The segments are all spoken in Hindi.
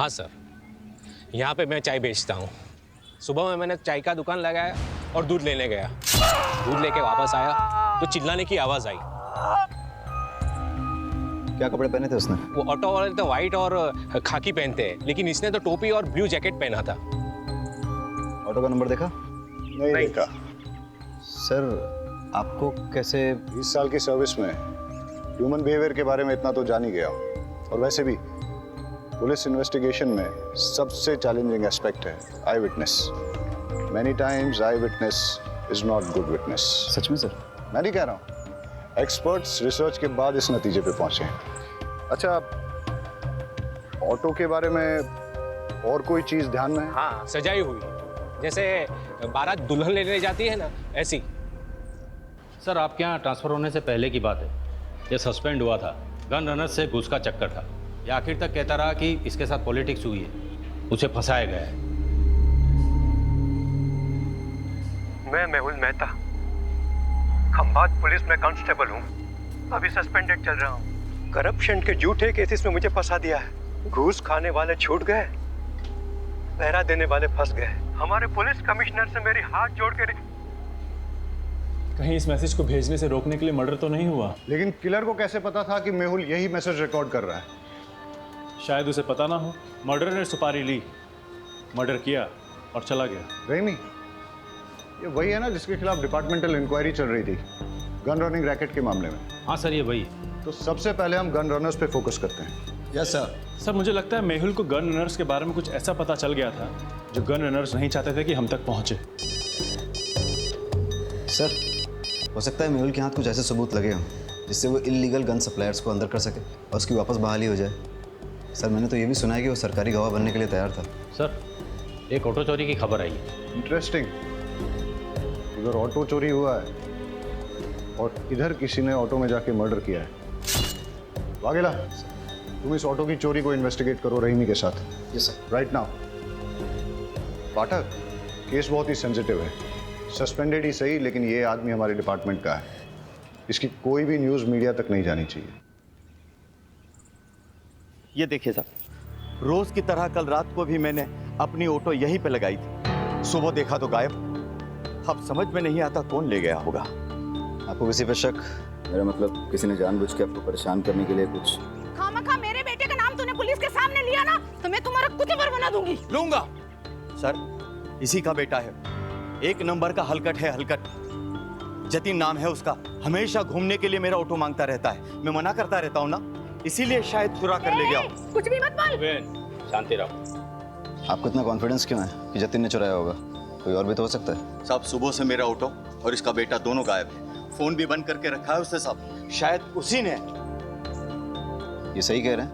हाँ सर, यहाँ पे मैं चाय बेचता हूँ। सुबह में मैंने चाय का दुकान लगाया और दूध लेने गया। दूध लेके वापस आया तो चिल्लाने की आवाज़ आई। क्या कपड़े पहने थे उसने? वो ऑटो वाले तो व्हाइट और खाकी पहनते हैं, लेकिन इसने तो टोपी और ब्लू जैकेट पहना था। ऑटो का नंबर देखा? नहीं देखा। सर, आपको कैसे? 20 साल की सर्विस में ह्यूमन बिहेवियर के बारे में इतना तो जान ही गया हूँ। और वैसे भी पुलिस इन्वेस्टिगेशन में सबसे चैलेंजिंग एस्पेक्ट है eye witness. Many times eye witness is not good witness. सच में सर? मैं नहीं कह रहा हूँ, एक्सपर्ट्स रिसर्च के बाद इस नतीजे पे पहुंचे हैं। अच्छा, ऑटो के बारे में और कोई चीज ध्यान में है? हाँ, सजाई हुई, जैसे बारात दुल्हन लेने जाती है ना, ऐसी। सर, आपके यहाँ ट्रांसफर होने से पहले की बात है। ये सस्पेंड हुआ था, गन रनर से घूस का चक्कर था। ये आखिर तक कहता रहा कि इसके साथ पॉलिटिक्स हुई है, उसे फंसाया गया है। मैं मेहुल मेहता, खंभात पुलिस में कांस्टेबल हूँ। अभी सस्पेंडेड चल रहा हूँ। करप्शन के झूठे केसेस में मुझे फंसा दिया है। घूस खाने वाले छूट गए, पहरा देने वाले फंस गए। हमारे पुलिस कमिश्नर से मेरी हाथ जोड़ के कहीं इस मैसेज को भेजने से रोकने के लिए मर्डर तो नहीं हुआ? लेकिन किलर को कैसे पता था कि मेहुल यही मैसेज रिकॉर्ड कर रहा है? शायद उसे पता ना हो। मर्डर ने सुपारी ली, मर्डर किया और चला गया। रहीमी, ये वही है ना जिसके खिलाफ डिपार्टमेंटल इंक्वायरी चल रही थी गन रनिंग रैकेट के मामले में? हाँ सर, ये वही। तो सबसे पहले हम गन रनर्स पे फोकस करते हैं। Yes sir. सर, मुझे लगता है मेहुल को गन रनर्स के बारे में कुछ ऐसा पता चल गया था जो गन रनर्स नहीं चाहते थे कि हम तक पहुंचे। सर, हो सकता है मेहुल के हाथ कुछ ऐसे सबूत लगे हों जिससे वो इल्लीगल गन सप्लायर्स को अंदर कर सके और उसकी वापस बहाली हो जाए। सर, मैंने तो ये भी सुना है कि वो सरकारी गवाह बनने के लिए तैयार था। सर, एक ऑटो चोरी की खबर आई है। इंटरेस्टिंग। उधर ऑटो चोरी हुआ है और इधर किसी ने ऑटो में जाके मर्डर किया है। वाघेला, तुम इस ऑटो की चोरी को इन्वेस्टिगेट करो रहीमी के साथ। Yes sir. Right now. Pathak, case बहुत ही सेंसिटिव है। सस्पेंडेड ही सही, लेकिन ये आदमी हमारे डिपार्टमेंट का है। इसकी कोई भी न्यूज़ मीडिया तक नहीं जानी चाहिए। ये देखिए साहब, रोज की तरह कल रात को भी मैंने अपनी ऑटो यहीं पे लगाई थी। सुबह देखा तो गायब। अब समझ में नहीं आता कौन ले गया होगा। आपको किसी पे शक? मेरा मतलब किसी ने जानबूझ के आपको परेशान करने के लिए कुछ? खामखा मेरे बेटे का नाम तूने पुलिस के सामने लिया ना, तो मैं तुम्हारा कुचबर बना दूंगी। लूंगा। सर, इसी का बेटा है, एक नंबर का हलकट है, हलकट। जतिन नाम है उसका। हमेशा घूमने के लिए मेरा ऑटो मांगता रहता है। मैं मना करता रहता हूँ ना, इसीलिए शायद चुरा कर ले गया। कुछ भी मत बोल। शांति रहो। आपको इतना कॉन्फिडेंस क्यों है कि जतिन ने चुराया होगा? कोई और भी तो हो सकता है। साहब, सुबह से मेरा ऑटो और इसका बेटा दोनों गायब है। फोन भी बंद करके रखा है उसने साहब। शायद उसी ने। ये सही कह रहे हैं?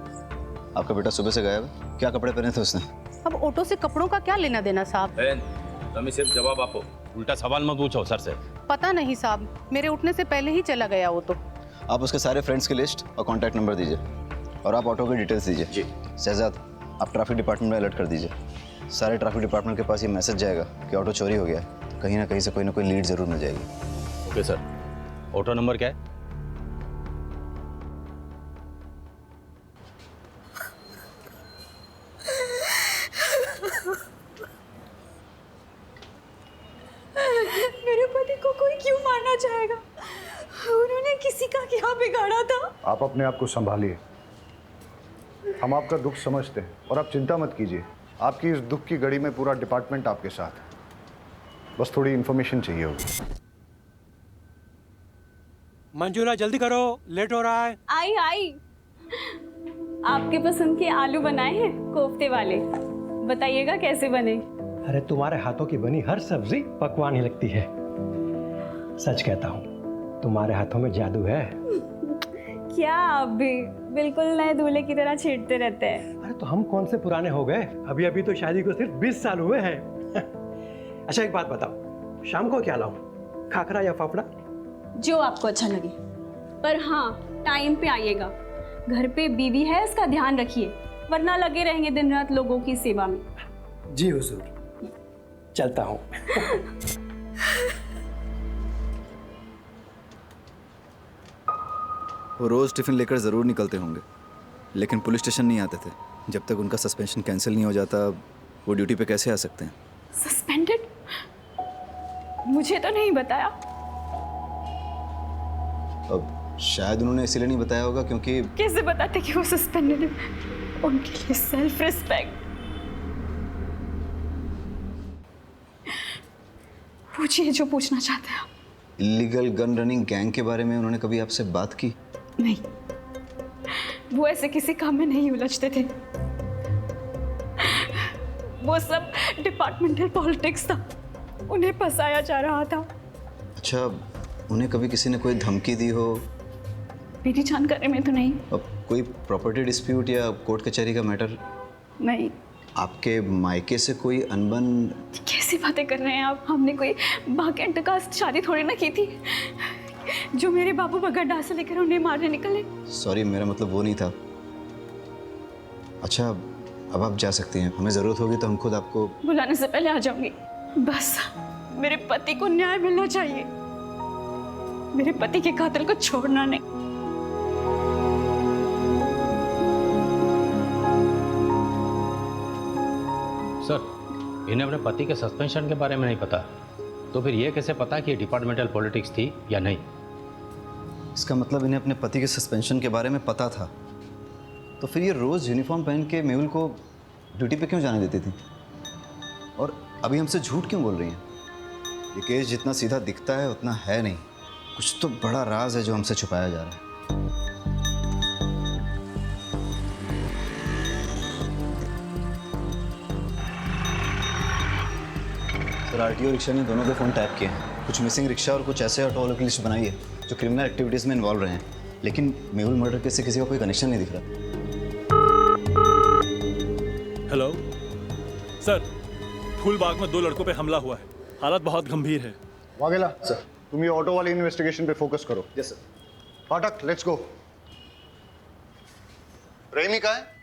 आपका बेटा सुबह से गायब है? क्या कपड़े पहने थे उसने? अब ऑटो से कपड़ों का क्या लेना देना साहब? तुम सिर्फ जवाब आपो, उल्टा सवाल मत पूछो सर से। पता नहीं साहब, मेरे उठने से पहले ही चला गया वो तो। आप उसके सारे फ्रेंड्स की लिस्ट और कॉन्टैक्ट नंबर दीजिए और आप ऑटो की डिटेल्स दीजिए। जी। शहजाद, आप ट्रैफिक डिपार्टमेंट में अलर्ट कर दीजिए। सारे ट्रैफिक डिपार्टमेंट के पास ये मैसेज जाएगा कि ऑटो चोरी हो गया है। तो कहीं ना कहीं से कोई ना कोई लीड जरूर मिल जाएगी। Okay sir. ऑटो नंबर क्या है? मेरे पति को कोई क्यों मारना चाहेगा? उन्होंने किसी का क्या बिगाड़ा था? आप अपने आप को संभालिए। हम आपका दुख समझते हैं और आप चिंता मत कीजिए। आपकी इस दुख की घड़ी में पूरा डिपार्टमेंट आपके साथ है। बस थोड़ी इन्फॉर्मेशन चाहिए होगी। मंजूला जल्दी करो, लेट हो रहा है। आई आई, आपके पसंद के आलू बनाए हैं, कोफ्ते वाले। बताइएगा कैसे बने। अरे तुम्हारे हाथों की बनी हर सब्जी पकवान ही लगती है। सच कहता हूँ, तुम्हारे हाथों में जादू है। क्या आप भी बिल्कुल नए दूल्हे की तरह छेड़ते रहते हैं। अरे तो हम कौन से पुराने हो गए? अभी अभी तो शादी को सिर्फ 20 साल हुए हैं। अच्छा एक बात बताओ, शाम को क्या लाऊं, खाखरा या फाफड़ा? जो आपको अच्छा लगे, पर हाँ टाइम पे आइएगा। घर पे बीवी है, इसका ध्यान रखिए, वरना लगे रहेंगे दिन रात लोगों की सेवा में। जी हुजूर, चलता हूँ। वो रोज टिफिन लेकर जरूर निकलते होंगे, लेकिन पुलिस स्टेशन नहीं आते थे। जब तक उनका सस्पेंशन कैंसिल नहीं हो जाता वो ड्यूटी पे कैसे आ सकते हैं? सस्पेंडेड? मुझे तो नहीं बताया। अब शायद उन्होंने इसीलिए नहीं बताया होगा क्योंकि कैसे बताते कि वो सस्पेंडेड है? उनके लिए सेल्फ रिस्पेक्ट। पूछिए जो पूछना चाहते हैं आप। इलीगल गन रनिंग गैंग के बारे में उन्होंने कभी आपसे बात की? नहीं, वो ऐसे किसी काम में नहीं उलझते थे। वो सब डिपार्टमेंटल पॉलिटिक्स था, उन्हें फंसाया जा रहा था। अच्छा, उन्हें कभी किसी ने कोई धमकी दी हो? मेरी जानकारी में तो नहीं। अब कोई प्रॉपर्टी डिस्प्यूट या कोर्ट कचहरी का मैटर? नहीं। आपके मायके से कोई अनबन? कैसी बातें कर रहे हैं आप? हमने कोई बागेंट का शादी थोड़ी ना की थी जो मेरे बाबू बगैर डाल से लेकर उन्हें मारने निकले। सॉरी, मेरा मतलब वो नहीं था। अच्छा, अब आप जा सकती हैं। हमें ज़रूरत होगी तो हम खुद आपको बुलाने से पहले आ जाऊंगी। बस मेरे पति को न्याय मिलना चाहिए, मेरे पति के कातिल को छोड़ना नहीं। सर, इन्हें अपने पति के सस्पेंशन के बारे में नहीं पता, तो फिर ये कैसे पता कि ये डिपार्टमेंटल पॉलिटिक्स थी या नहीं? इसका मतलब इन्हें अपने पति के सस्पेंशन के बारे में पता था, तो फिर ये रोज़ यूनिफॉर्म पहन के मेहुल को ड्यूटी पे क्यों जाने देती थी? और अभी हमसे झूठ क्यों बोल रही हैं? ये केस जितना सीधा दिखता है उतना है नहीं। कुछ तो बड़ा राज है जो हमसे छुपाया जा रहा है। सर, आरटीओ रिक्शा ने दोनों के फ़ोन टैप किए हैं। कुछ मिसिंग रिक्शा और कुछ ऐसे ऑटो वालों की लिस्ट बनाई है जो क्रिमिनल एक्टिविटीज़ में इन्वॉल्व रहे हैं, लेकिन मेहुल मर्डर केस से किसी का कोई कनेक्शन नहीं दिख रहा। हेलो सर, फूलबाग में 2 लड़कों पे हमला हुआ है, हालत बहुत गंभीर है। वाघेला सर, तुम ये ऑटो वाली इन्वेस्टिगेशन पे फोकस करो। Yes sir. Pathak, let's go. प्रेमी कहाँ है?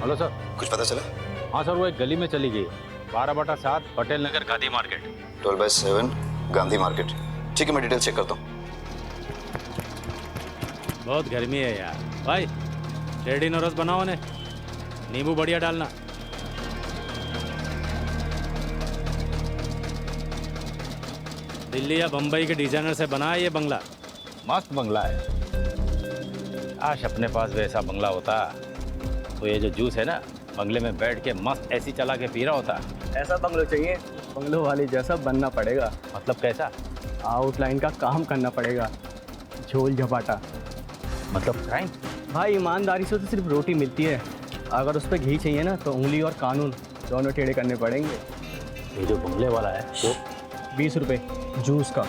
Hello sir. कुछ पता चला? हाँ सर, वो एक गली में चली गई, 12/7 पटेल नगर गांधी मार्केट। 12/7 गांधी मार्केट। ठीक है, मैं डिटेल चेक करता हूँ। बहुत गर्मी है यार। भाई, रेडी नोरस बनाओ ने, नींबू बढ़िया डालना। दिल्ली या बम्बई के डिजाइनर से बना है ये बंगला, मस्त बंगला है। काश अपने पास वैसा बंगला होता तो ये जो जूस है ना, बंगले में बैठ के मस्त एसी चला के पी रहा होता। ऐसा बंगलो चाहिए, बंगलो वाली जैसा बनना पड़ेगा। मतलब कैसा? आउटलाइन का काम करना पड़ेगा, झोल झपाटा। मतलब क्राइम? भाई, ईमानदारी से तो सिर्फ रोटी मिलती है, अगर उस पर घी चाहिए ना तो उंगली और कानून दोनों टेढ़े करने पड़ेंगे। ये जो बंगले वाला है वो 20 रुपये जूस का।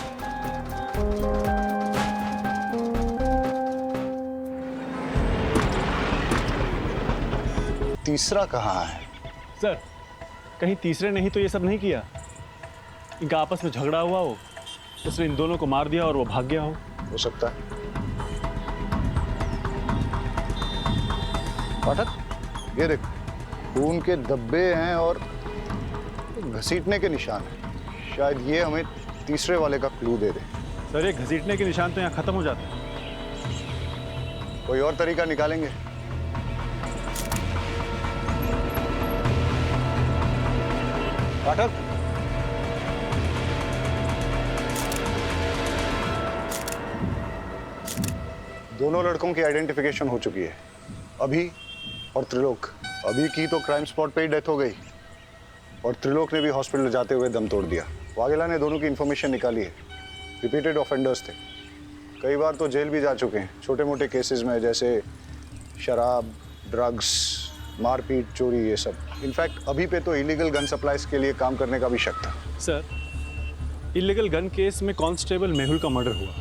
तीसरा कहाँ है? सर, कहीं तीसरे नहीं तो ये सब नहीं किया? इनका आपस में झगड़ा हुआ हो, उसने इन दोनों को मार दिया और वो भाग गया हो सकता है। पाठक, ये देख, खून के धब्बे हैं और घसीटने के निशान हैं। शायद ये हमें तीसरे वाले का क्लू दे दे। सर, ये घसीटने के निशान तो यहाँ खत्म हो जाते हैं। कोई और तरीका निकालेंगे? पाठक, दोनों लड़कों की आइडेंटिफिकेशन हो चुकी है, अभी और त्रिलोक। अभी की तो क्राइम स्पॉट पे ही डेथ हो गई और त्रिलोक ने भी हॉस्पिटल जाते हुए दम तोड़ दिया। वाघेला ने दोनों की इन्फॉर्मेशन निकाली है, रिपीटेड ऑफेंडर्स थे, कई बार तो जेल भी जा चुके हैं छोटे मोटे केसेस में, जैसे शराब, ड्रग्स, मारपीट, चोरी, ये सब। इनफैक्ट अभी पे तो इलीगल गन सप्लाईज के लिए काम करने का भी शक था। सर, इलीगल गन केस में कांस्टेबल मेहुल का मर्डर हुआ।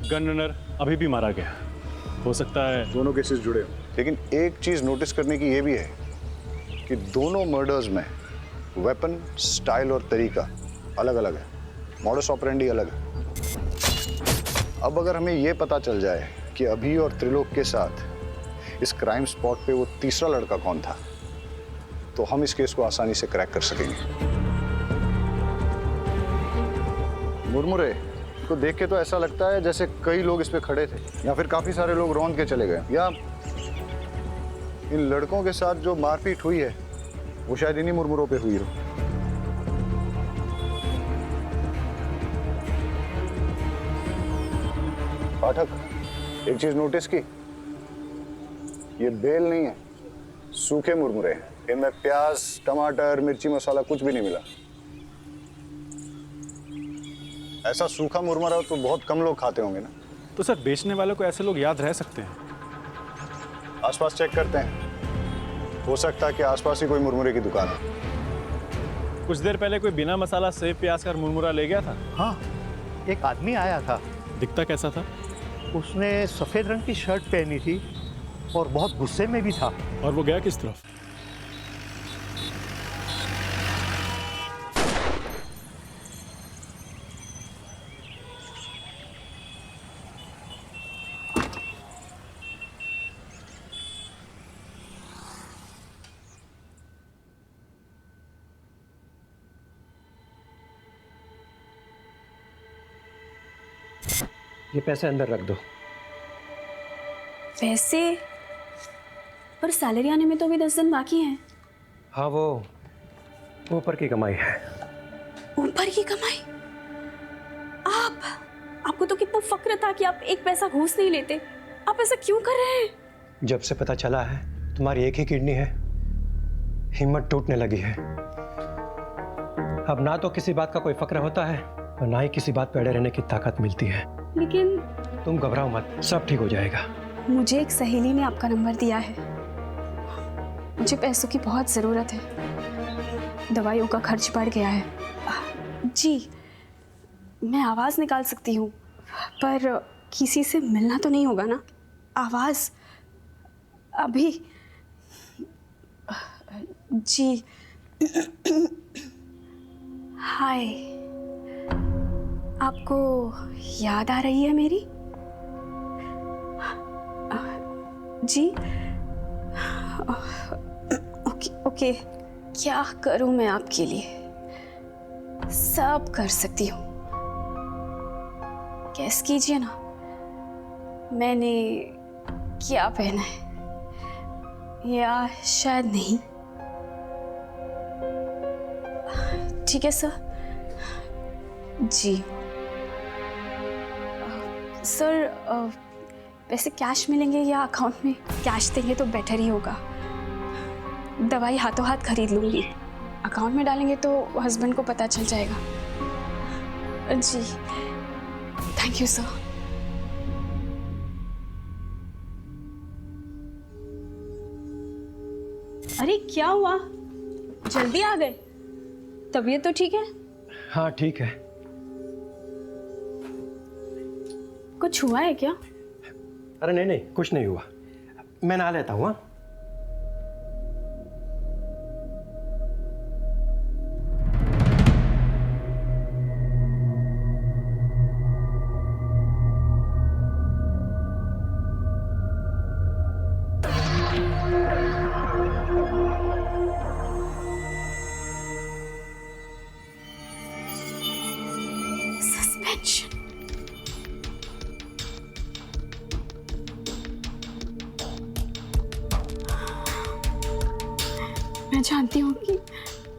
गन रनर अभी भी मारा गया। हो सकता है दोनों केसेस जुड़े हों। लेकिन एक चीज नोटिस करने की ये भी है कि दोनों मर्डर्स में वेपन, स्टाइल और तरीका अलग अलग है, मॉडस ऑपरेंडी अलग है। अब अगर हमें ये पता चल जाए कि अभी और त्रिलोक के साथ इस क्राइम स्पॉट पे वो तीसरा लड़का कौन था, तो हम इस केस को आसानी से क्रैक कर सकेंगे। मुरमुरे को देख के तो ऐसा लगता है जैसे कई लोग इस पे खड़े थे, या फिर काफी सारे लोग रौंद के चले गए, या इन लड़कों के साथ जो मारपीट हुई है वो शायद इन्हीं मुरमुरों पे हुई हो। पाठक, एक चीज नोटिस की, ये बेल नहीं है, सूखे मुरमुरे हैं। इनमें प्याज, टमाटर, मिर्ची मसाला कुछ भी नहीं मिला। ऐसा सूखा मुरमुरा तो बहुत कम लोग खाते होंगे ना। तो सर बेचने वालों को ऐसे लोग याद रह सकते हैं? आसपास चेक करते हैं, हो सकता है कि आसपास ही कोई मुरमुरे की दुकान है। कुछ देर पहले कोई बिना मसाला सेब प्याज का मुरमुरा ले गया था। हाँ, एक आदमी आया था। दिखता कैसा था? उसने सफेद रंग की शर्ट पहनी थी और बहुत गुस्से में भी था। और वो गया किस तरफ? ये पैसे अंदर रख दो। वैसे पर सैलरी आने में तो अभी 10 दिन बाकी हैं। हाँ, वो ऊपर की कमाई है। ऊपर की कमाई? आपको तो कितना फक्र था कि आप एक पैसा घूस नहीं लेते। आप ऐसा क्यों कर रहे हैं? जब से पता चला है तुम्हारी एक ही किडनी है, हिम्मत टूटने लगी है। अब ना तो किसी बात का कोई फक्र होता है और ना ही किसी बात पे अड़े रहने की ताकत मिलती है। लेकिन तुम घबराओ मत, सब ठीक हो जाएगा। मुझे एक सहेली ने आपका नंबर दिया है। मुझे पैसों की बहुत ज़रूरत है, दवाइयों का खर्च बढ़ गया है। जी, मैं आवाज़ निकाल सकती हूँ, पर किसी से मिलना तो नहीं होगा ना? आवाज़ अभी? जी, हाय, आपको याद आ रही है मेरी? जी, ओके, क्या करूं मैं आपके लिए? सब कर सकती हूँ। गैस कीजिए ना, मैंने क्या पहना है, या शायद नहीं। ठीक है सर। जी सर, वैसे कैश मिलेंगे या अकाउंट में? कैश देंगे तो बेटर ही होगा। दवाई हाथों हाथ खरीद लूँगी, अकाउंट में डालेंगे तो हस्बैंड को पता चल जाएगा। जी, थैंक यू सर। अरे क्या हुआ, जल्दी आ गए? तबीयत तो ठीक है? हाँ ठीक है। कुछ हुआ है क्या? अरे नहीं, कुछ नहीं हुआ, मैं नहा लेता हूँ। सस्पेंशन। मैं जानती हूँ कि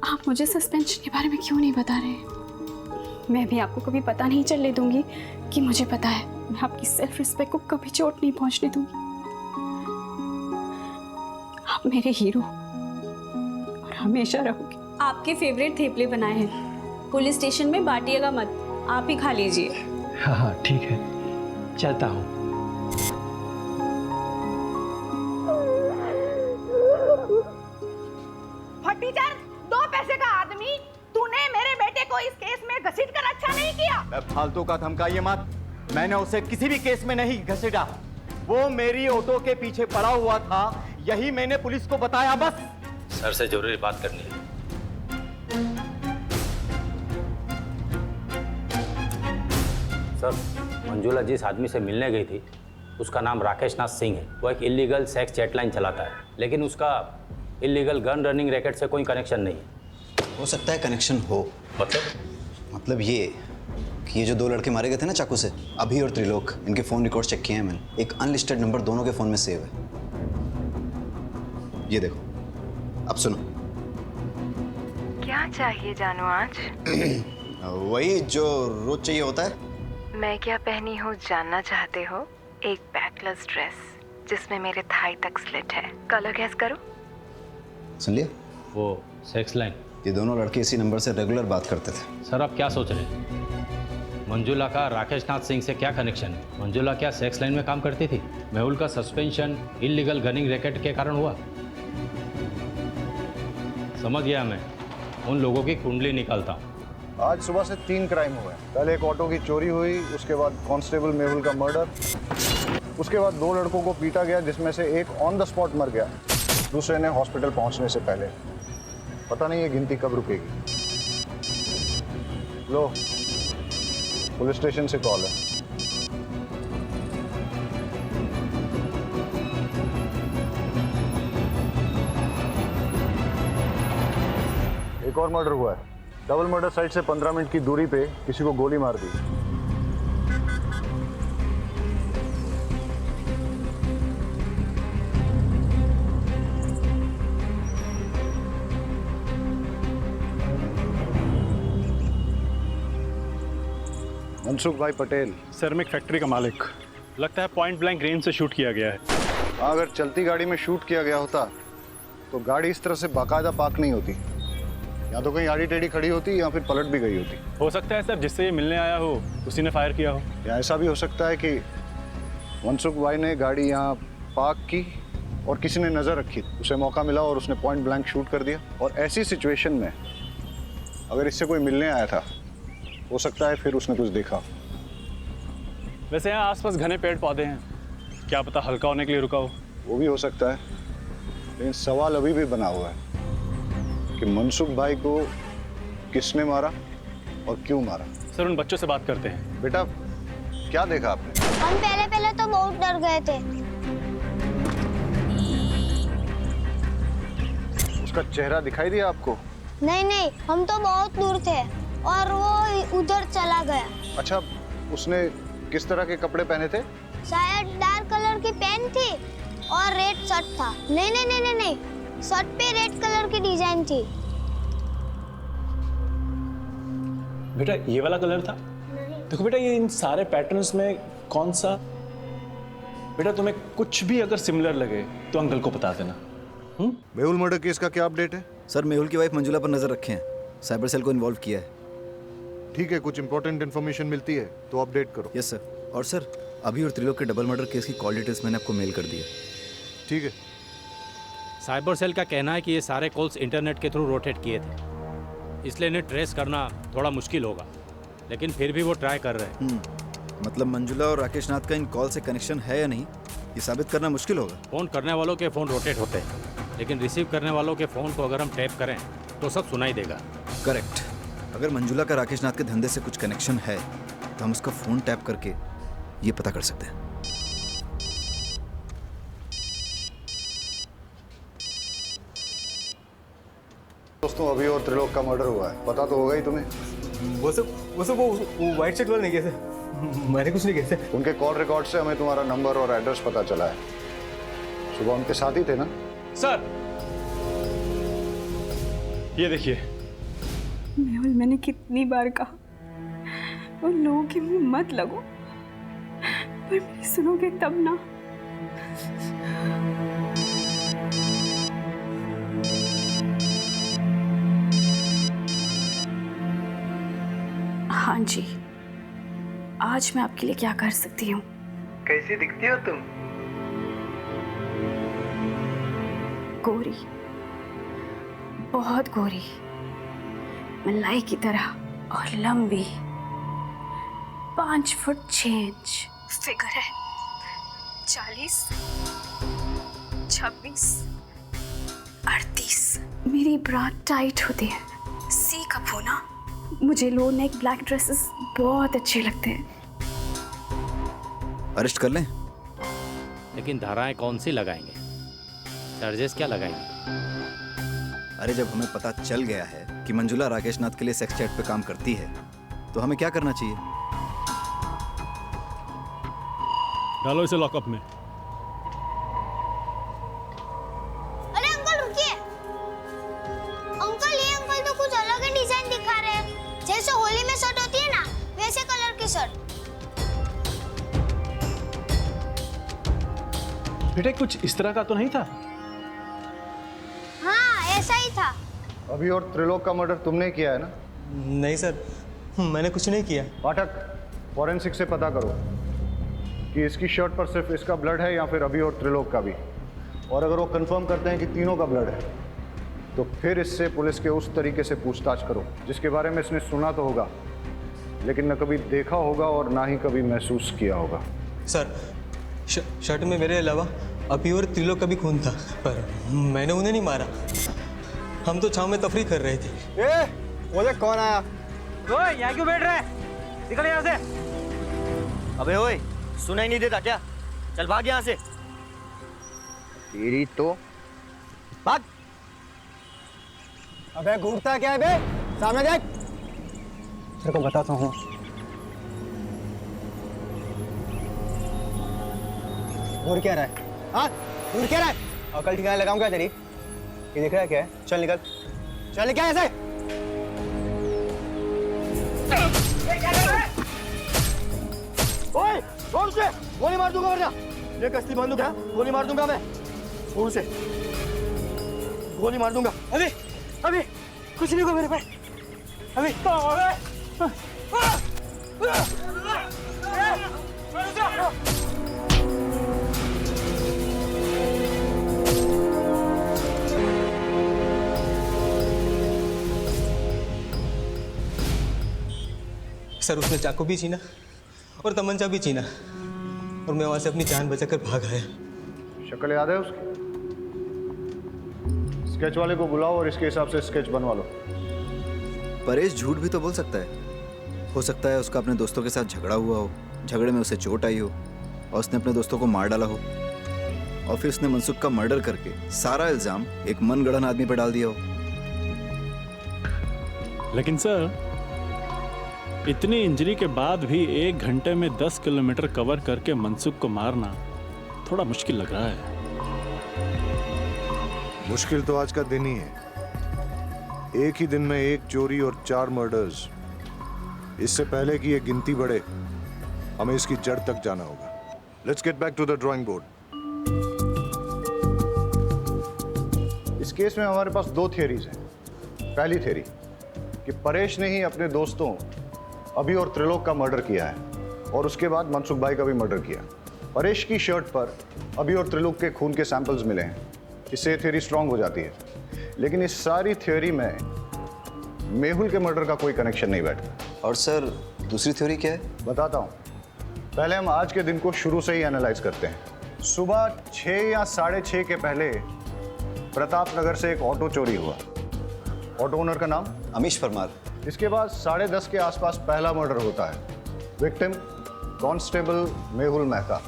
आप मुझे सस्पेंशन के बारे में क्यों नहीं बता रहे। मैं भी आपको कभी पता नहीं चलने दूंगी कि मुझे पता है। मैं आपकी सेल्फ रिस्पेक्ट को कभी चोट नहीं पहुंचने दूंगी। आप मेरे हीरो और हमेशा रहोगे। आपके फेवरेट थेपले बनाए हैं, पुलिस स्टेशन में बांटिएगा मत, आप ही खा लीजिए। हाँ ठीक है, चलता हूँ। टीचर, 2 पैसे का आदमी, तूने मेरे बेटे को इस केस में घसीट कर फालतू का धमकाइए मत। मैंने उसे किसी भी केस में नहीं घसीटा। वो मेरी ऑटो के पीछे पड़ा हुआ था, यही मैंने पुलिस को बताया बस। सर से जरूरी बात करनी है। सर, मंजुला जिस आदमी से मिलने गई थी उसका नाम राकेश नाथ सिंह है। वो एक इलीगल सेक्स चैटलाइन चलाता है, लेकिन उसका इलीगल गन रनिंग रैकेट से कोई कनेक्शन नहीं है। हो सकता है कनेक्शन हो। मतलब ये कि ये जो 2 लड़के मारे गए थे ना चाकू से, अभी और त्रिलोक, इनके फ़ोन रिकॉर्ड चेक किए हैं मैंने। एक अनलिस्टेड नंबर दोनों के फ़ोन में सेव है। ये देखो, अब सुनो। क्या चाहिए जानू आज? वही जो रोज चाहिए होता है। मैं क्या पहनी हूँ जानना चाहते हो? एक बैकलेस ड्रेस जिसमें मेरे थाई तक स्लिट है। कलर गैस करो। सुन लिया? वो सेक्स लाइन। ये दोनों लड़के इसी नंबर से रेगुलर बात करते थे। सर, आप क्या सोच रहे हैं? मंजुला का राकेश नाथ सिंह से क्या कनेक्शन है? मंजुला क्या सेक्स लाइन में काम करती थी? मेहुल का सस्पेंशन इलीगल गनिंग रैकेट के कारण हुआ। समझ गया मैं। उन लोगों की कुंडली निकालता हूँ। आज सुबह से 3 क्राइम हुए। पहले एक ऑटो की चोरी हुई, उसके बाद कांस्टेबल मेहुल का मर्डर, उसके बाद 2 लड़कों को पीटा गया जिसमें से एक ऑन द स्पॉट मर गया, दूसरे ने हॉस्पिटल पहुंचने से पहले। पता नहीं ये गिनती कब रुकेगी। लो, पुलिस स्टेशन से कॉल है। एक और मर्डर हुआ है। डबल मर्डर साइट से 15 मिनट की दूरी पे किसी को गोली मार दी। मनसुख भाई पटेल। सर, मैं एक फैक्ट्री का मालिक। लगता है पॉइंट ब्लैंक रेंज से शूट किया गया है। अगर चलती गाड़ी में शूट किया गया होता तो गाड़ी इस तरह से बाकायदा पार्क नहीं होती। या तो कहीं आड़ी टेढ़ी खड़ी होती या फिर पलट भी गई होती। हो सकता है सर, जिससे ये मिलने आया हो उसी ने फायर किया हो। या ऐसा भी हो सकता है कि मनसुख भाई ने गाड़ी यहाँ पार्क की और किसी ने नज़र रखी, उसे मौका मिला और उसने पॉइंट ब्लैंक शूट कर दिया। और ऐसी सिचुएशन में अगर इससे कोई मिलने आया था, हो सकता है फिर उसने कुछ देखा। वैसे यहाँ आसपास घने पेड़ पौधे हैं, क्या पता हल्का होने के लिए रुका हो। वो भी हो सकता है, लेकिन सवाल अभी भी बना हुआ है कि मनसुख भाई को किसने मारा और क्यों मारा। सर, उन बच्चों से बात करते हैं। बेटा, क्या देखा आपने? हम पहले तो बहुत डर गए थे। उसका चेहरा दिखाई दिया आपको? नहीं, हम तो बहुत दूर थे और वो उधर चला गया। अच्छा, उसने किस तरह के कपड़े पहने थे? शायद डार्क कलर की पैंट थी और रेड शर्ट था। नहीं, शर्ट पे रेड कलर की डिजाइन थी। बेटा, ये वाला कलर था? देखो बेटा, ये इन सारे पैटर्न्स में कौन सा? बेटा, तुम्हें कुछ भी अगर सिमिलर लगे तो अंकल को बता देना। मेहुल मर्डर केस का क्या अपडेट है? सर, मेहुल की वाइफ मंजुला पर नजर रखे हैं। साइबर सेल को इन्वॉल्व किया है। ठीक है, कुछ इंपॉर्टेंट इन्फॉर्मेशन मिलती है तो अपडेट करो। Yes sir. और सर, अभी और त्रिलोक के डबल मर्डर केस की कॉल डिटेल्स मैंने आपको मेल कर दी है। ठीक है। साइबर सेल का कहना है कि ये सारे कॉल्स इंटरनेट के थ्रू रोटेट किए थे, इसलिए इन्हें ट्रेस करना थोड़ा मुश्किल होगा, लेकिन फिर भी वो ट्राई कर रहे हैं। मतलब मंजुला और राकेश नाथ का इन कॉल से कनेक्शन है या नहीं, ये साबित करना मुश्किल होगा। फ़ोन करने वालों के फ़ोन रोटेट होते हैं, लेकिन रिसीव करने वालों के फ़ोन को अगर हम टैप करें तो सब सुनाई देगा। करेक्ट। अगर मंजुला का राकेश नाथ के धंधे से कुछ कनेक्शन है तो हम उसका फ़ोन टैप करके ये पता कर सकते हैं। दोस्तों, अभी और त्रिलोक का मर्डर हुआ है, पता तो होगा ही तुम्हें। वो वाइट शर्ट वाले नहीं कैसे? मैंने कुछ नहीं कैसे। उनके कॉल रिकॉर्ड से हमें तुम्हारा नंबर और एड्रेस पता चला है। सुबह उनके साथ ही थे ना? सर, ये देखिए। मेहुल, मैंने कितनी बार कहा उन लोगों के मुंह मत लगो, पर मेरी सुनोगे तब ना। हाँ जी, आज मैं आपके लिए क्या कर सकती हूँ? कैसी दिखती हो तुम? गोरी, बहुत गोरी, मलाई की तरह और लंबी, 5 फुट 6 इंच फिगर है, 40, 26, 38। मेरी ब्रा टाइट होती है, सी कप होना। मुझे लो नेक ब्लैक ड्रेसेस बहुत अच्छे लगते हैं। अरेस्ट कर लें? लेकिन धाराएं कौन सी लगाएंगे, चार्जेस क्या लगाएंगे? अरे जब हमें पता चल गया है कि मंजुला राकेश नाथ के लिए सेक्स चैट पे काम करती है तो हमें क्या करना चाहिए? डालो इसे लॉकअप में। अरे अंकल रुकिए। अंकल ये अंकल तो कुछ अलग ही डिजाइन दिखा रहे हैं। जैसे होली में शर्ट होती है ना, वैसे कलर की शर्ट। बेटा कुछ इस तरह का तो नहीं था? हाँ ऐसा ही था। अभी और त्रिलोक का मर्डर तुमने किया है ना? नहीं सर, मैंने कुछ नहीं किया। पाठक, फॉरेंसिक से पता करो कि इसकी शर्ट पर सिर्फ इसका ब्लड है या फिर अभी और त्रिलोक का भी। और अगर वो कंफर्म करते हैं कि तीनों का ब्लड है तो फिर इससे पुलिस के उस तरीके से पूछताछ करो जिसके बारे में इसने सुना तो होगा लेकिन न कभी देखा होगा और ना ही कभी महसूस किया होगा। सर शर्ट में मेरे अलावा अभी और त्रिलोक का भी खून था, पर मैंने उन्हें नहीं मारा। हम तो छांव में तफरी कर रहे थे। ओए कौन आया? ओए यहाँ क्यों बैठ रहा है? निकल यहाँ से। अबे ओए, सुनाई नहीं देता क्या? चल भाग यहाँ से। तेरी तो भाग। अबे घूरता क्या है बे? सामने देख। तेरे को बताता हूँ। घूर क्या रहा है? हाँ घूर क्या रहा है? अकल ठिकाने लगाऊंगा तेरी। ये देख रहा है क्या है? चल निकल, चल निकल ऐसे। ओए कौन से? गोली मार दूंगा वरना। ये कसली बंदूक है, गोली मार दूंगा मैं। दूर से गोली मार दूंगा। अभी अभी कुछ नहीं होगा मेरे पास। अभी सर उसने चाकू भी छीना और तमंचा भी छीना और मैं वहां से अपनी जान बचाकर भाग आया। शक्ल याद है उसकी? स्केच वाले को बुलाओ और इसके हिसाब से स्केच बनवा लो। परेश झूठ भी तो बोल सकता है। हो सकता है उसका अपने दोस्तों के साथ झगड़ा हुआ हो, झगड़े में उसे चोट आई हो और उसने अपने दोस्तों को मार डाला हो और फिर उसने मनसुख का मर्डर करके सारा इल्जाम एक मनगढ़ंत आदमी पर डाल दिया हो। लेकिन सर इतनी इंजरी के बाद भी 1 घंटे में 10 किलोमीटर कवर करके मनसुख को मारना थोड़ा मुश्किल लग रहा है। मुश्किल तो आज का दिन ही है। एक ही दिन में 1 चोरी और 4 मर्डर्स। इससे पहले कि ये गिनती बढ़े हमें इसकी जड़ तक जाना होगा। Let's get back to the drawing board. इस केस में हमारे पास 2 थियरीज हैं। पहली थियरी कि परेश ने ही अपने दोस्तों अभी और त्रिलोक का मर्डर किया है और उसके बाद मनसुख भाई का भी मर्डर किया। परेश की शर्ट पर अभी और त्रिलोक के खून के सैंपल्स मिले हैं, इससे ये थियरी स्ट्रांग हो जाती है। लेकिन इस सारी थियरी में मेहुल के मर्डर का कोई कनेक्शन नहीं बैठता। और सर दूसरी थ्योरी क्या है? बताता हूँ। पहले हम आज के दिन को शुरू से ही एनालाइज करते हैं। सुबह 6 या 6:30 के पहले प्रताप नगर से एक ऑटो चोरी हुआ। ऑटो ओनर का नाम अमीश परमार। इसके बाद 10:30 के आसपास पहला मर्डर होता है। Victim constable Mehul Mehta.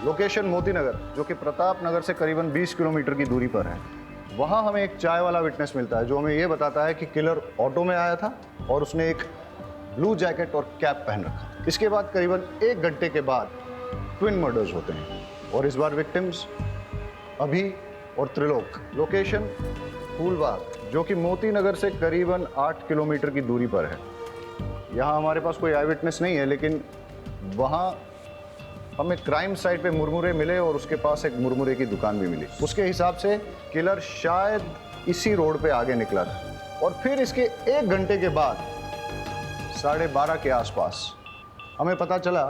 Location Moti Nagar, जो कि प्रताप नगर से करीबन 20 किलोमीटर की दूरी पर है। वहाँ हमें एक चाय वाला विटनेस मिलता है जो हमें यह बताता है कि किलर ऑटो में आया था और उसने एक ब्लू जैकेट और कैप पहन रखा। इसके बाद करीबन 1 घंटे के बाद ट्विन मर्डर्स होते हैं और इस बार विक्टिम्स अभी और त्रिलोक। लोकेशन फूलबाग, जो कि मोती नगर से करीबन 8 किलोमीटर की दूरी पर है। यहाँ हमारे पास कोई आई विटनेस नहीं है, लेकिन वहाँ हमें क्राइम साइट पे मुरमुरे मिले और उसके पास एक मुरमुरे की दुकान भी मिली। उसके हिसाब से किलर शायद इसी रोड पे आगे निकला था और फिर इसके 1 घंटे के बाद 12:30 के आसपास हमें पता चला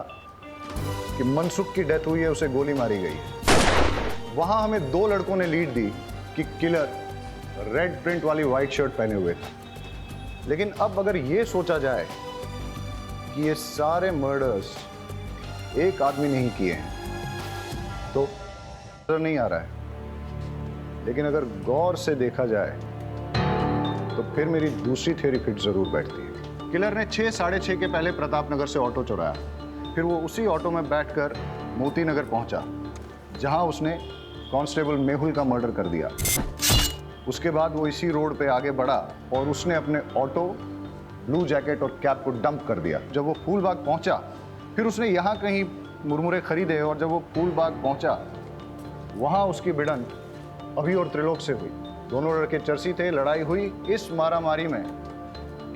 कि मनसुख की डेथ हुई है, उसे गोली मारी गई है। वहाँ हमें 2 लड़कों ने लीड दी कि किलर रेड प्रिंट वाली वाइट शर्ट पहने हुए थे। लेकिन अब अगर ये सोचा जाए कि ये सारे मर्डर्स एक आदमी ने ही किए हैं तो नजर नहीं आ रहा है, लेकिन अगर गौर से देखा जाए तो फिर मेरी दूसरी थ्योरी फिट जरूर बैठती है। किलर ने 6, साढ़े 6 के पहले प्रताप नगर से ऑटो चुराया, फिर वो उसी ऑटो में बैठकर मोती नगर पहुंचा जहां उसने कांस्टेबल मेहुल का मर्डर कर दिया। उसके बाद वो इसी रोड पे आगे बढ़ा और उसने अपने ऑटो, ब्लू जैकेट और कैप को डंप कर दिया। जब वो फूलबाग पहुंचा फिर उसने यहाँ कहीं मुरमुरे खरीदे और जब वो फूलबाग पहुंचा वहाँ उसकी भिड़न अभी और त्रिलोक से हुई। दोनों लड़के चर्सी थे, लड़ाई हुई। इस मारामारी में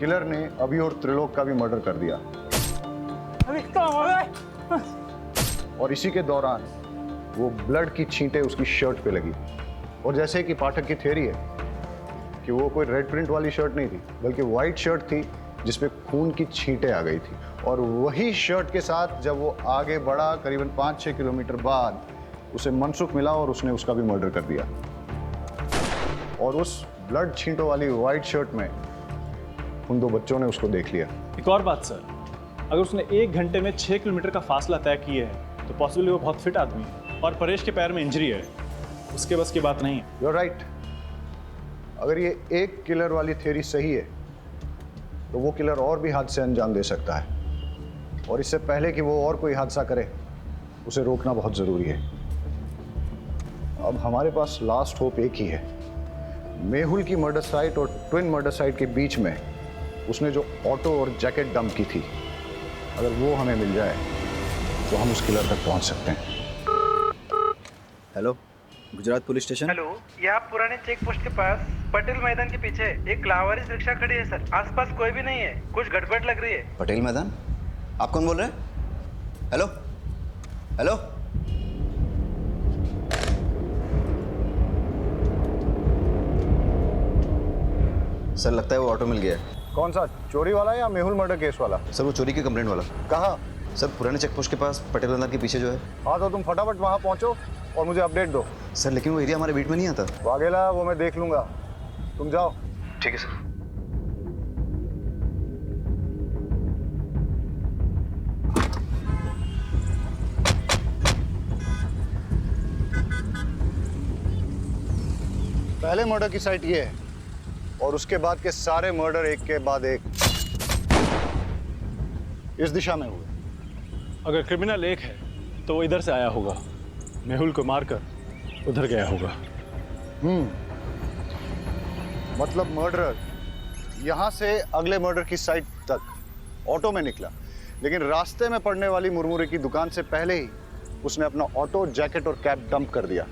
किलर ने अभी और त्रिलोक का भी मर्डर कर दिया। और इसी के दौरान वो ब्लड की छींटें उसकी शर्ट पे लगी और जैसे कि पाठक की थ्योरी है कि वो कोई रेड प्रिंट वाली शर्ट नहीं थी बल्कि वाइट शर्ट थी जिसपे खून की छींटें आ गई थी। और वही शर्ट के साथ जब वो आगे बढ़ा करीबन 5-6 किलोमीटर बाद उसे मनसुख मिला और उसने उसका भी मर्डर कर दिया। और उस ब्लड छींटों वाली वाइट शर्ट में उन 2 बच्चों ने उसको देख लिया। एक और बात सर, अगर उसने 1 घंटे में 6 किलोमीटर का फासला तय किया है तो पॉसिबली वो बहुत फिट आदमी है और परेश के पैर में इंजरी है, उसके बस की बात नहीं है। You are right. अगर ये एक किलर वाली थ्योरी सही है तो वो किलर और भी हादसे अंजाम दे सकता है और इससे पहले कि वो और कोई हादसा करे उसे रोकना बहुत ज़रूरी है। अब हमारे पास लास्ट होप एक ही है। मेहुल की मर्डर साइट और ट्विन मर्डर साइट के बीच में उसने जो ऑटो और जैकेट डंप की थी, अगर वो हमें मिल जाए तो हम उस किलर तक पहुंच सकते हैं। Hello, Gujarat police station. Hello, ये आप पुराने चेक पोस्ट के पास पटेल मैदान के पीछे एक लावारिस रिक्शा खड़ी है सर। आसपास कोई भी नहीं है, कुछ गड़बड़ लग रही है। पटेल मैदान? आप कौन बोल रहे हैं? हेलो हेलो, सर लगता है वो ऑटो मिल गया है। कौन सा, चोरी वाला या मेहुल मर्डर केस वाला? सर वो चोरी की कंप्लेंट वाला। कहाँ? सर पुराने चेक पोस्ट के पास पटेल मैदान के पीछे जो है। हाँ तो तुम फटाफट वहाँ पहुँचो और मुझे अपडेट दो। सर लेकिन वो एरिया हमारे बीट में नहीं आता। वाघेला वो मैं देख लूंगा, तुम जाओ। ठीक है सर। पहले मर्डर की साइट ये है और उसके बाद के सारे मर्डर एक के बाद एक इस दिशा में हुए। अगर क्रिमिनल एक है तो वो इधर से आया होगा, मेहुल को मारकर उधर गया होगा। मतलब मर्डरर यहाँ से अगले मर्डर की साइट तक ऑटो में निकला, लेकिन रास्ते में पड़ने वाली मुरमुरे की दुकान से पहले ही उसने अपना ऑटो, जैकेट और कैप डंप कर दिया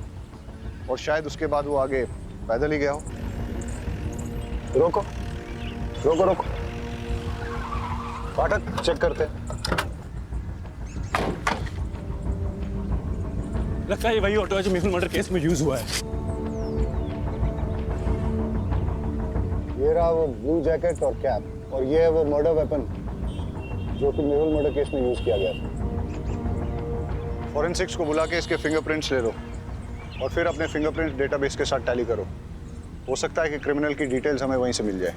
और शायद उसके बाद वो आगे पैदल ही गया हो। रोको रोको रोको, पाठक चेक करते। लगता है ये वही ऑटो है जो मेहुल मर्डर केस में यूज हुआ है। ये रहा वो ब्लू जैकेट और कैप और ये है वो मर्डर वेपन जो कि मेहुल मर्डर केस में यूज किया गया था। फॉरेंसिक्स को बुला के इसके फिंगरप्रिंट्स ले लो और फिर अपने फिंगरप्रिंट डेटाबेस के साथ टैली करो। हो सकता है कि क्रिमिनल की डिटेल्स हमें वहीं से मिल जाए।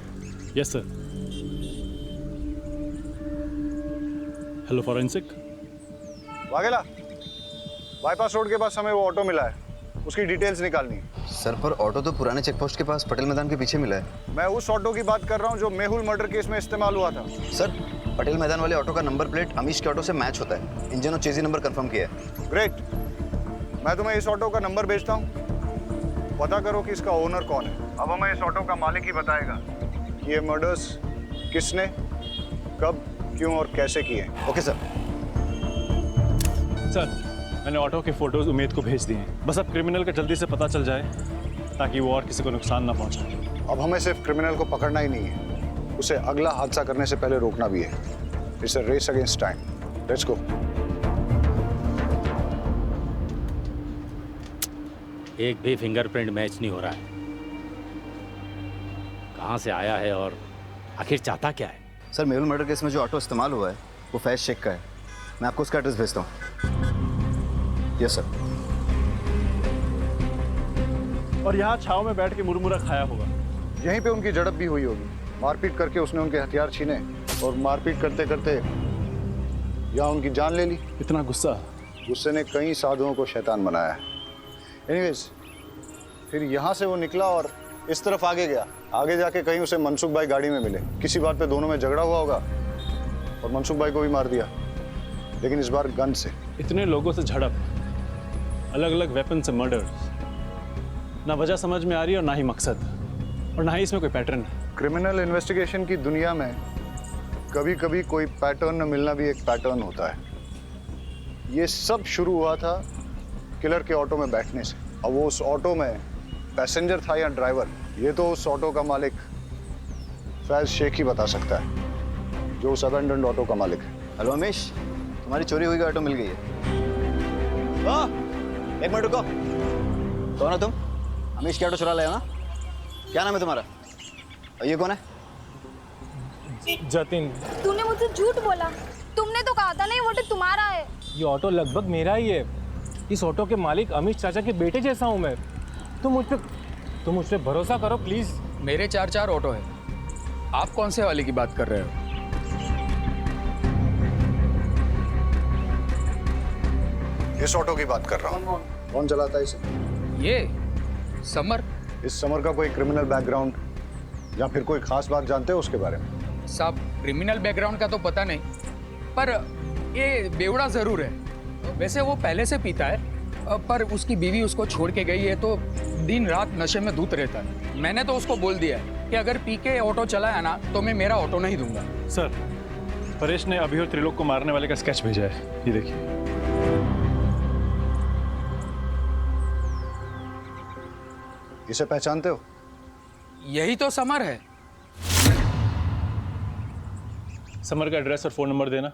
Yes sir. Hello forensic. Vaghela, bypass road के पास हमें वो ऑटो मिला है, उसकी डिटेल्स निकालनी है। सर पर ऑटो तो पुराने चेक पोस्ट के पास पटेल मैदान के पीछे मिला है। मैं उस ऑटो की बात कर रहा हूँ जो मेहुल मर्डर केस में इस्तेमाल हुआ था। सर पटेल मैदान वाले ऑटो का नंबर प्लेट अमीश के ऑटो से मैच होता है। इंजन और चेजी नंबर कंफर्म किया है। ग्रेट, मैं तुम्हें इस ऑटो का नंबर भेजता हूँ, पता करो कि इसका ओनर कौन है। अब हमें इस ऑटो का मालिक ही बताएगा कि ये मर्डर्स किसने, कब, क्यों और कैसे किए। Okay sir. सर मैंने ऑटो के फोटोज उमेद को भेज दिए हैं, बस अब क्रिमिनल का जल्दी से पता चल जाए ताकि वो और किसी को नुकसान ना पहुंचाए। अब हमें सिर्फ क्रिमिनल को पकड़ना ही नहीं है, उसे अगला हादसा करने से पहले रोकना भी है। It's a race against time. Let's go. एक भी फिंगरप्रिंट मैच नहीं हो रहा है। कहाँ से आया है और आखिर चाहता क्या है? सर मेहुल मर्डर केस में जो ऑटो इस्तेमाल हुआ है वो फैज शेख का है। मैं आपको उसका एड्रेस भेजता हूँ। Yes sir. और यहाँ छाव में बैठ के मुरमुरा खाया होगा। यहीं पे उनकी झड़प भी हुई होगी। मारपीट करके उसने उनके हथियार छीने और मारपीट करते करते या उनकी जान ले ली। इतना गुस्सा? गुस्से ने कई साधुओं को शैतान बनाया है। एनीवेज, फिर यहाँ से वो निकला और इस तरफ आगे गया। आगे जाके कहीं उसे मनसुख भाई गाड़ी में मिले। किसी बात पे दोनों में झगड़ा हुआ होगा और मनसुख भाई को भी मार दिया, लेकिन इस बार गन से। इतने लोगों से झड़प, अलग अलग वेपन से मर्डर, ना वजह समझ में आ रही है और ना ही मकसद, और ना ही इसमें कोई पैटर्न है। क्रिमिनल इन्वेस्टिगेशन की दुनिया में कभी कभी कोई पैटर्न न मिलना भी एक पैटर्न होता है। ये सब शुरू हुआ था किलर के ऑटो में बैठने से। अब वो उस ऑटो में पैसेंजर था या ड्राइवर, ये तो उस ऑटो का मालिक फैज शेख ही बता सकता है, जो उस अबेंडन्ड ऑटो का मालिक है। हेलो अमीश, तुम्हारी चोरी हुई ऑटो मिल गई है। एक मिनट रुको। कौन हो तुम? अमीश की ऑटो चुरा लाया ना? क्या नाम है तुम्हारा? और ये कौन है? जतिन। तूने मुझसे झूठ बोला। तुमने तो कहा था ना ये ऑटो तुम्हारा है। ये ऑटो लगभग मेरा ही है। इस ऑटो के मालिक अमीश चाचा के बेटे जैसा हूँ मैं। तुम मुझ पे भरोसा करो प्लीज। मेरे 4 ऑटो है, आप कौन से वाले की बात कर रहे हो? इस ऑटो की बात कर रहा हूँ। कौन चलाता है इसे? ये समर। इस समर का कोई क्रिमिनल बैकग्राउंड या फिर कोई खास बात जानते हो उसके बारे में? साहब, क्रिमिनल बैकग्राउंड का तो पता नहीं, पर ये बेवड़ा जरूर है। वैसे वो पहले से पीता है, पर उसकी बीवी उसको छोड़ के गई है तो दिन रात नशे में धुत रहता है। मैंने तो उसको बोल दिया है कि अगर पी के ऑटो चलाया ना तो मैं मेरा ऑटो नहीं दूंगा। सर, परेश ने अभी और त्रिलोक को मारने वाले का स्केच भेजा है, ये देखिए। इसे पहचानते हो? यही तो समर है। समर का एड्रेस और फोन नंबर देना।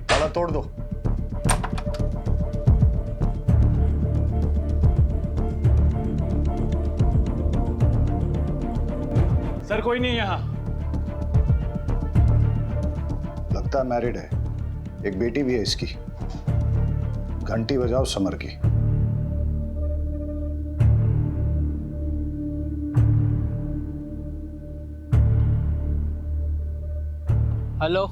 ताला तोड़ दो। सर, कोई नहीं यहाँ। लगता है मैरिड है, एक बेटी भी है इसकी। घंटी बजाओ समर की। हेलो,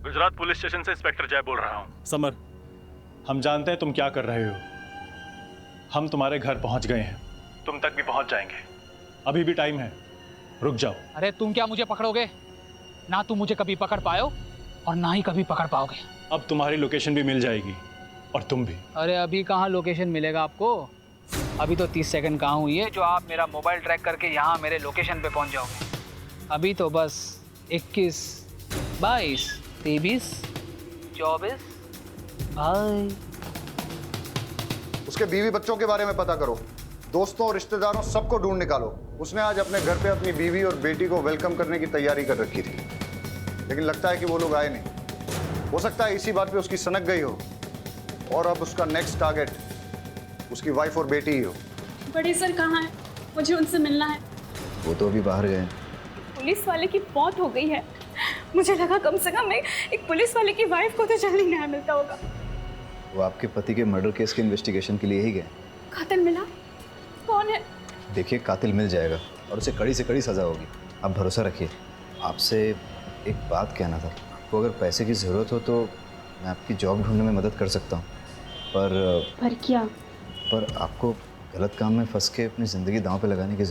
गुजरात पुलिस स्टेशन से इंस्पेक्टर जय बोल रहा हूँ। समर, हम जानते हैं तुम क्या कर रहे हो। हम तुम्हारे घर पहुंच गए हैं, तुम तक भी पहुंच जाएंगे। अभी भी टाइम है, रुक जाओ। अरे तुम क्या मुझे पकड़ोगे? ना तुम मुझे कभी पकड़ पायो और ना ही कभी पकड़ पाओगे। अब तुम्हारी लोकेशन भी मिल जाएगी और तुम भी। अरे अभी कहाँ लोकेशन मिलेगा आपको? अभी तो 30 सेकंड कहाँ हुई है जो आप मेरा मोबाइल ट्रैक करके यहाँ मेरे लोकेशन पे पहुँच जाओगे। अभी तो बस 21, 22, 23, 24। बाय। उसके बीवी बच्चों के बारे में पता करो, दोस्तों और रिश्तेदारों सबको ढूंढ निकालो। उसने आज अपने घर पे अपनी बीवी और बेटी को वेलकम करने की तैयारी कर रखी थी, लेकिन लगता है कि वो लोग आए नहीं। हो सकता है इसी बात पे उसकी सनक गई हो और अब उसका नेक्स्ट टारगेट उसकी वाइफ और बेटी ही हो। बड़े सर कहाँ हैं? मुझे उनसे मिलना है। वो तो अभी बाहर गए। पुलिस वाले की मौत हो गई है। मुझे लगा कम से कम एक पुलिस वाले की वाइफ को तो जल्दी न्याय मिलता होगा। वो आपके पति के मर्डर केस के इन्वेस्टिगेशन के लिए ही गए। कातिल मिला? कौन है? देखिए, कातिल मिल जाएगा और उसे कड़ी से कड़ी सज़ा होगी, आप भरोसा रखिए। आपसे एक बात कहना था। आपको अगर पैसे की ज़रूरत हो तो मैं आपकी जॉब ढूंढने में मदद कर सकता हूँ, पर क्या? पर आपको गलत काम में फंस के अपनी ज़िंदगी दांव पे लगाने की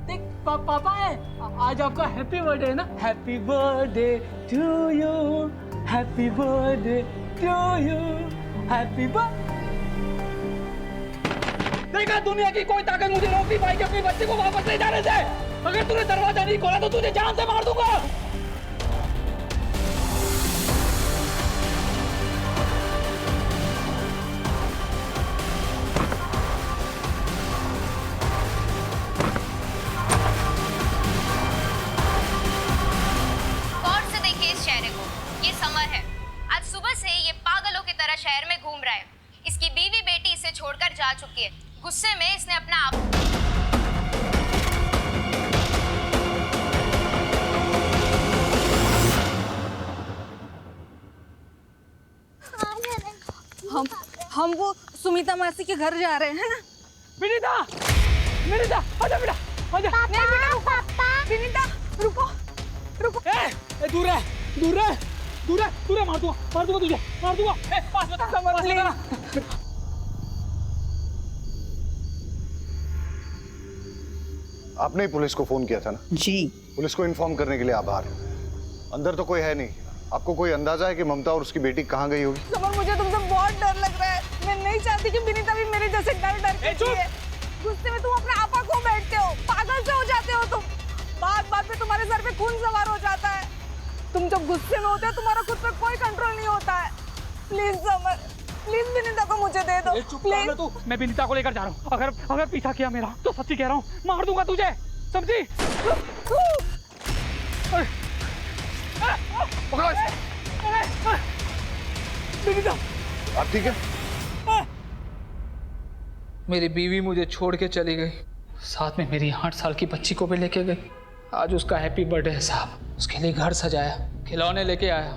देख, पापा है, आज आपका हैप्पी बर्थडे है ना? Happy birthday to you, happy birthday to you, happy birthday. देखा, दुनिया की कोई ताकत मुझे रोक नहीं पाएगी अपनी बच्चे को वापस ले जाने से। अगर तूने दरवाजा नहीं खोला तो तुझे जान से मार दूंगा। गौर से देखिए इस चेहरे को, ये समर है। आज सुबह से ये पागलों की तरह शहर में घूम रहा है। इसकी बीवी बेटी इसे छोड़कर जा चुकी है। गुस्से में इसने अपना आप हम वो सुमिता मासी के घर जा रहे हैं ना। विनीता, विनीता! आजा आजा बेटा आजा। नहीं बेटा रुको विनीता रुको रुको। दूर है दूर है दूर है दूर है, मार दूंगा तुझे मार दूंगा। पास बता। आपने ही पुलिस को फोन किया था ना? जी। पुलिस को इन्फॉर्म करने के लिए आभार। अंदर तो कोई है नहीं, आपको कोई अंदाजा है कि ममता और उसकी बेटी कहाँ गई होगी? समर मुझे तुमसे बहुत डर लग रहा है। मैं नहीं चाहती कि विनीता भी मेरे जैसे डर के जिए। गुस्से में तुम अपने आपा खो बैठते हो, पागल से हो जाते हो तुम। बात पे तुम्हारे सर पे खून सवार हो जाता है। तुम जब गुस्से में होते हो तुम्हारा खुद पे कोई कंट्रोल नहीं होता है। प्लीज समर, प्लीज विनीता को मुझे दे दो प्लीज। तू, मैं विनीता को लेकर जा रहा हूँ। अगर पीछा किया मेरा तो सच्ची कह रहा हूँ मार दूंगा तुझे, समझी? विनीता आप ठीक है? मेरी बीवी मुझे छोड़ के चली गई, साथ में मेरी 8 साल की बच्ची को भी लेके गई। आज उसका हैप्पी बर्थडे है साहब, उसके लिए घर सजाया, खिलौने लेके आया,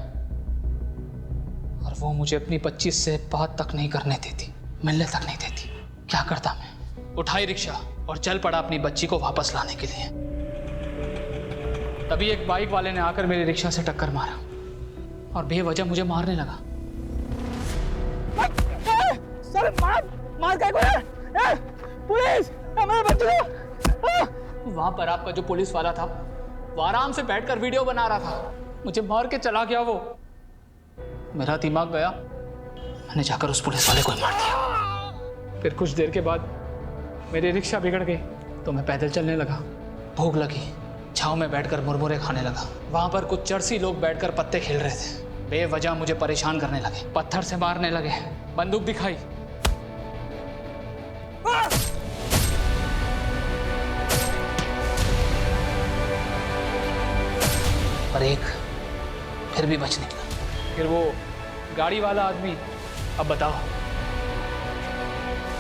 और वो मुझे अपनी 25 से बात तक नहीं करने देती, मिलने तक नहीं देती। क्या करता मैं? उठाई रिक्शा और चल पड़ा अपनी बच्ची को वापस लाने के लिए। तभी एक बाइक वाले ने आकर मेरी रिक्शा से टक्कर मारा और बेवजह मुझे मारने लगा। सर मार क्या है? पुलिस मेरे बच्चे को। वहां पर आपका जो पुलिस वाला था वो आराम से बैठकर वीडियो बना रहा था, मुझे मार के चला गया वो। मेरा दिमाग गया, मैंने जाकर उस पुलिस वाले को ही मार दिया। फिर कुछ देर के बाद मेरी रिक्शा बिगड़ गई तो मैं पैदल चलने लगा। भूख लगी, छांव में बैठकर मुरमुरे खाने लगा। वहां पर कुछ चरसी लोग बैठकर पत्ते खेल रहे थे, बेवजह मुझे परेशान करने लगे, पत्थर से मारने लगे, बंदूक दिखाई। पर एक फिर भी बच निकला। फिर वो गाड़ी वाला आदमी, अब बताओ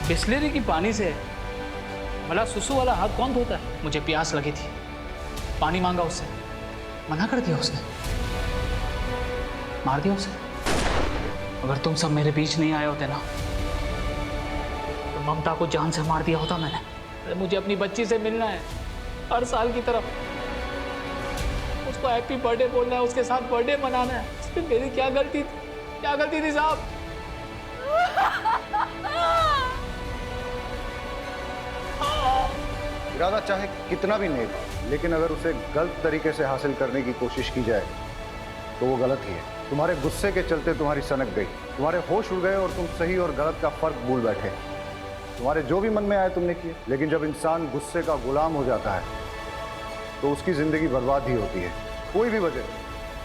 बिस्लेरी की पानी से भला सुसु वाला हाथ कौन धोता है? मुझे प्यास लगी थी, पानी मांगा उससे, मना कर दिया उसने, मार दिया उसे। अगर तुम सब मेरे बीच नहीं आए होते ना तो ममता को जान से मार दिया होता मैंने। अरे मुझे अपनी बच्ची से मिलना है हर साल की तरफ, उसको हैप्पी बर्थडे बोलना है, उसके साथ बर्थडे मनाना है। इसमें मेरी क्या गलती थी? क्या गलती थी साहब? इरादा चाहे कितना भी नेक हो, लेकिन अगर उसे गलत तरीके से हासिल करने की कोशिश की जाए तो वो गलत ही है। तुम्हारे गुस्से के चलते तुम्हारी सनक गई, तुम्हारे होश उड़ गए और तुम सही और गलत का फर्क भूल बैठे। तुम्हारे जो भी मन में आए तुमने किए, लेकिन जब इंसान गुस्से का गुलाम हो जाता है तो उसकी जिंदगी बर्बाद ही होती है। कोई भी वजह,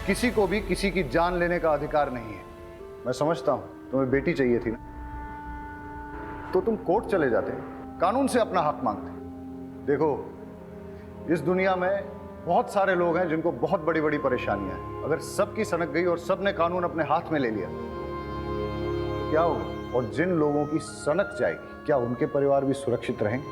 किसी को भी किसी की जान लेने का अधिकार नहीं है। मैं समझता हूं तुम्हें बेटी चाहिए थी ना, तो तुम कोर्ट चले जाते, कानून से अपना हक मांगते। देखो, इस दुनिया में बहुत सारे लोग हैं जिनको बहुत बड़ी बड़ी परेशानियां हैं। अगर सबकी सनक गई और सबने कानून अपने हाथ में ले लिया तो क्या होगा? और जिन लोगों की सनक जाएगी, क्या उनके परिवार भी सुरक्षित रहेंगे?